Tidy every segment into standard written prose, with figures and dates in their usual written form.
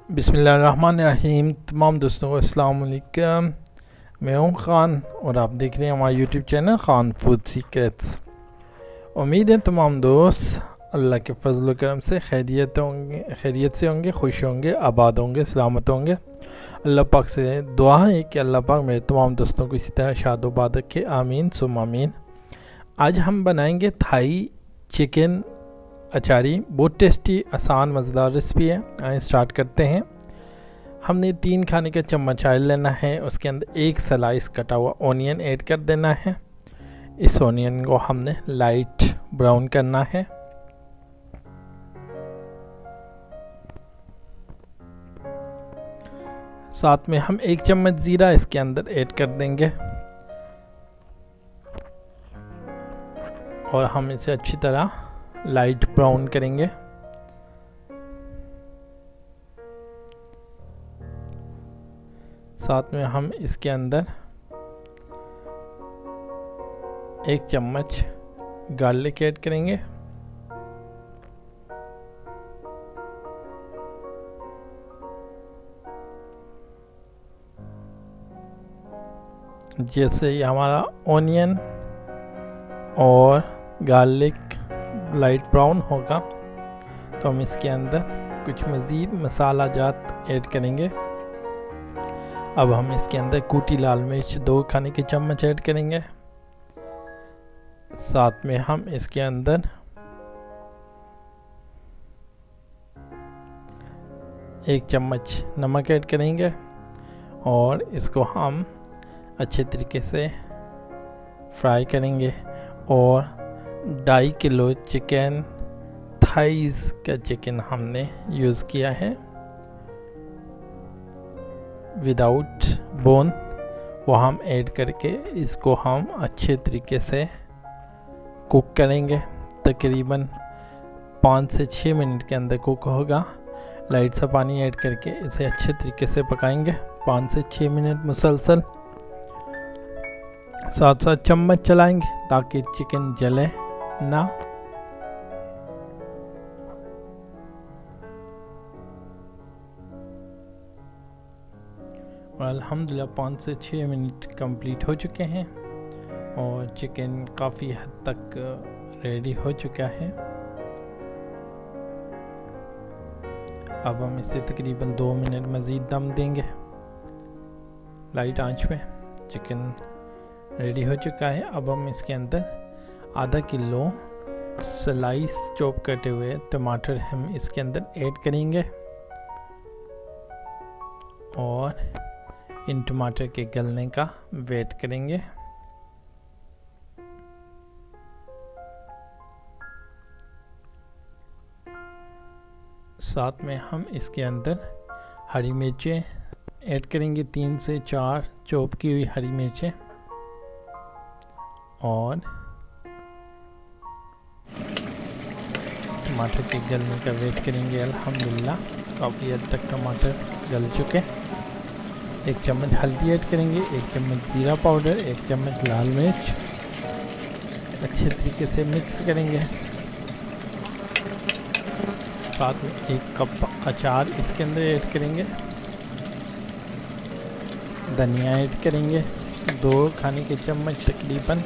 बिस्मिल्लाहिर्रहमानिर्रहीम। तमाम दोस्तों को अस्सलाम वालेकुम। मैं हूं ख़ान और आप देख रहे हैं हमारा YouTube channel Khan food secrets. उम्मीद है तमाम दोस्त अल्लाह के फजल करम से खैरियत से होंगे, खुश होंगे, आबाद होंगे, सलामत होंगे। अल्लाह पाक से दुआ है कि अल्लाह पाक मेरे तमाम दोस्तों को इसी तरह शादोबाद रखे, आमीन सुम आमीन। आज हम बनाएंगे थाई चिकन अचारी। बहुत टेस्टी, आसान, मज़ेदार रेसिपी है। आइए स्टार्ट करते हैं। हमने 3 खाने का चम्मच ऑयल लेना है, उसके अंदर 1 स्लाइस कटा हुआ ऑनियन ऐड कर देना है। इस ऑनियन को हमने लाइट ब्राउन करना है। साथ में हम 1 चम्मच ज़ीरा इसके अंदर ऐड कर देंगे और हम इसे अच्छी तरह लाइट ब्राउन करेंगे। साथ में हम इसके अंदर 1 चम्मच गार्लिक ऐड करेंगे। जैसे ही हमारा ऑनियन और गार्लिक लाइट ब्राउन होगा तो हम इसके अंदर कुछ मज़ीद मसाला जात ऐड करेंगे। अब हम इसके अंदर कूटी लाल मिर्च 2 खाने के चम्मच ऐड करेंगे। साथ में हम इसके अंदर एक चम्मच नमक ऐड करेंगे और इसको हम अच्छे तरीके से फ्राई करेंगे। और 2.5 किलो चिकन थाइस का चिकन हमने यूज़ किया है विदाउट बोन, वो हम ऐड करके इसको हम अच्छे तरीके से कुक करेंगे। तकरीबन 5 से 6 मिनट के अंदर कुक होगा। लाइट सा पानी ऐड करके इसे अच्छे तरीके से पकाएंगे 5 से 6 मिनट मुसलसल। साथ साथ चम्मच चलाएंगे ताकि चिकन जले ना। और अल्हम्दुलिल्लाह 5 से 6 मिनट कंप्लीट हो चुके हैं और चिकन काफ़ी हद तक रेडी हो चुका है। अब हम इसे तकरीबन 2 मिनट मज़ीद दम देंगे लाइट आंच में। चिकन रेडी हो चुका है। अब हम इसके अंदर ½ किलो स्लाइस चॉप कटे हुए टमाटर हम इसके अंदर ऐड करेंगे और इन टमाटर के गलने का वेट करेंगे। साथ में हम इसके अंदर हरी मिर्चें ऐड करेंगे, 3 से 4 चॉप की हुई हरी मिर्चें। और टमाटर के गलने का वेट करेंगे। अल्हम्दुलिल्लाह काफ़ी हद तक टमाटर गल चुके। 1 चम्मच हल्दी ऐड करेंगे, 1 चम्मच जीरा पाउडर, 1 चम्मच लाल मिर्च। अच्छे तरीके से मिक्स करेंगे। साथ में 1 कप अचार इसके अंदर ऐड करेंगे। धनिया ऐड करेंगे 2 खाने के चम्मच तकरीबन।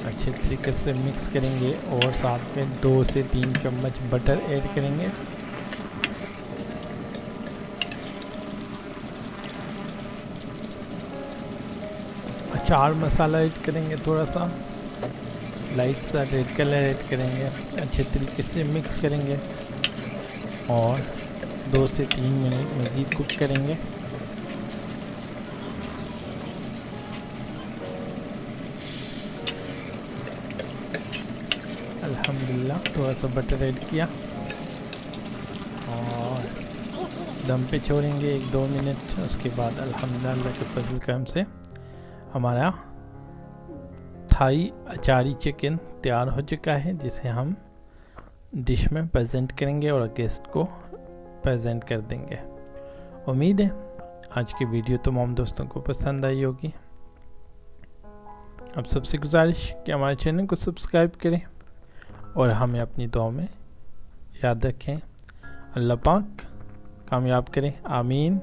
अच्छे तरीके से मिक्स करेंगे और साथ में 2 से 3 चम्मच बटर ऐड करेंगे। अचार मसाला ऐड करेंगे, थोड़ा सा लाइट सा रेड कलर ऐड करेंगे। अच्छे तरीके से मिक्स करेंगे और 2 से 3 मिनट मज़ीद कुक करेंगे। अल्हम्दुलिल्लाह थोड़ा सा बटर ऐड किया और दम पे छोड़ेंगे 1-2 मिनट। उसके बाद अल्हम्दुलिल्लाह अल्लाह के फजल करम से हमारा थाई अचारी चिकन तैयार हो चुका है, जिसे हम डिश में प्रेजेंट करेंगे और गेस्ट को प्रेजेंट कर देंगे। उम्मीद है आज की वीडियो तमाम दोस्तों को पसंद आई होगी। अब सबसे गुजारिश कि हमारे चैनल को सब्सक्राइब करें और हमें अपनी दुआ में याद रखें। अल्लाह पाक कामयाब करें, आमीन।